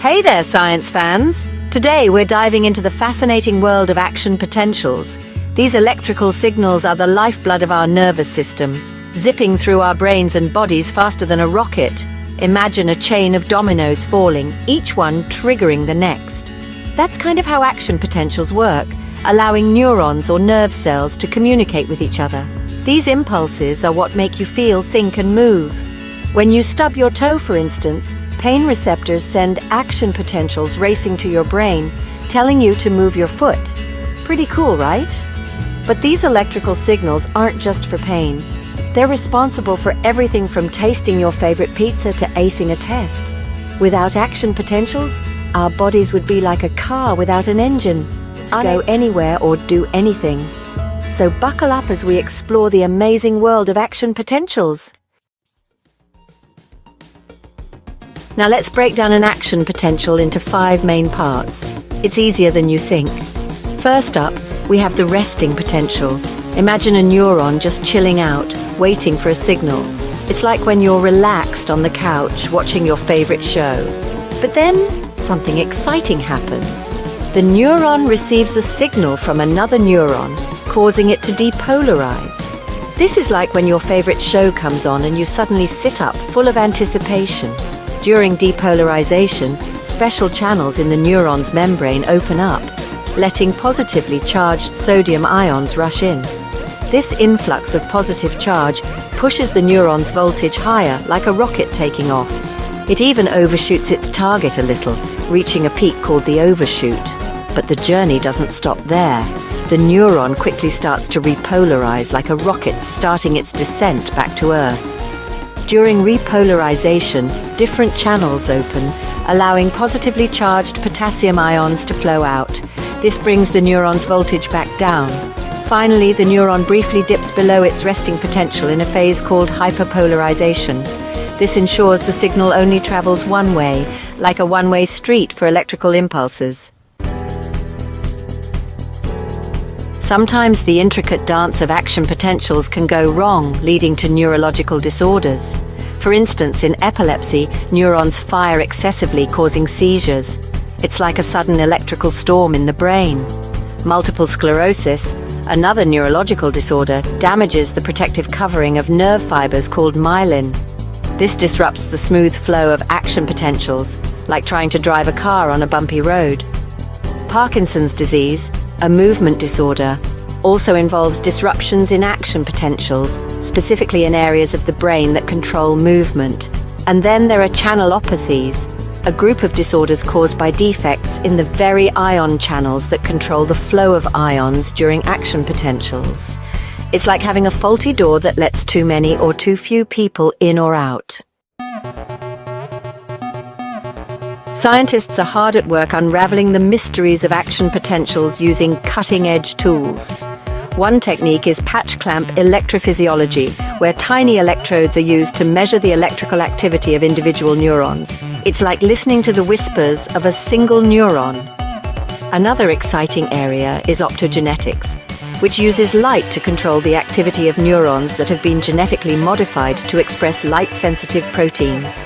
Hey there, science fans! Today we're diving into the fascinating world of action potentials. These electrical signals are the lifeblood of our nervous system, zipping through our brains and bodies faster than a rocket. Imagine a chain of dominoes falling, each one triggering the next. That's kind of how action potentials work, allowing neurons or nerve cells to communicate with each other. These impulses are what make you feel, think, and move. When you stub your toe, for instance, pain receptors send action potentials racing to your brain, telling you to move your foot. Pretty cool, right? But these electrical signals aren't just for pain. They're responsible for everything from tasting your favorite pizza to acing a test. Without action potentials, our bodies would be like a car without an engine, to go anywhere or do anything. So buckle up as we explore the amazing world of action potentials. Now let's break down an action potential into 5 main parts. It's easier than you think. First up, we have the resting potential. Imagine a neuron just chilling out, waiting for a signal. It's like when you're relaxed on the couch watching your favorite show. But then something exciting happens. The neuron receives a signal from another neuron, causing it to depolarize. This is like when your favorite show comes on and you suddenly sit up full of anticipation. During depolarization, special channels in the neuron's membrane open up, letting positively charged sodium ions rush in. This influx of positive charge pushes the neuron's voltage higher, like a rocket taking off. It even overshoots its target a little, reaching a peak called the overshoot. But the journey doesn't stop there. The neuron quickly starts to repolarize, like a rocket starting its descent back to Earth. During repolarization, different channels open, allowing positively charged potassium ions to flow out. This brings the neuron's voltage back down. Finally, the neuron briefly dips below its resting potential in a phase called hyperpolarization. This ensures the signal only travels one way, like a one-way street for electrical impulses. Sometimes the intricate dance of action potentials can go wrong, leading to neurological disorders. For instance, in epilepsy, neurons fire excessively, causing seizures. It's like a sudden electrical storm in the brain. Multiple sclerosis, another neurological disorder, damages the protective covering of nerve fibers called myelin. This disrupts the smooth flow of action potentials, like trying to drive a car on a bumpy road. Parkinson's disease, a movement disorder, also involves disruptions in action potentials, specifically in areas of the brain that control movement. And then there are channelopathies, a group of disorders caused by defects in the very ion channels that control the flow of ions during action potentials. It's like having a faulty door that lets too many or too few people in or out. Scientists are hard at work unraveling the mysteries of action potentials using cutting-edge tools. One technique is patch clamp electrophysiology, where tiny electrodes are used to measure the electrical activity of individual neurons. It's like listening to the whispers of a single neuron. Another exciting area is optogenetics, which uses light to control the activity of neurons that have been genetically modified to express light-sensitive proteins.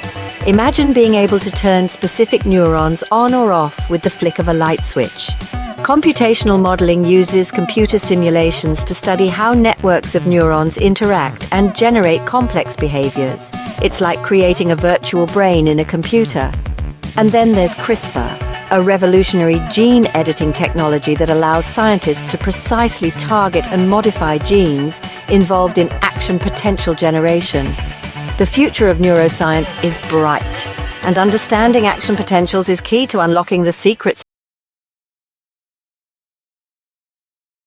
Imagine being able to turn specific neurons on or off with the flick of a light switch. Computational modeling uses computer simulations to study how networks of neurons interact and generate complex behaviors. It's like creating a virtual brain in a computer. And then there's CRISPR, a revolutionary gene editing technology that allows scientists to precisely target and modify genes involved in action potential generation. The future of neuroscience is bright, and understanding action potentials is key to unlocking the secrets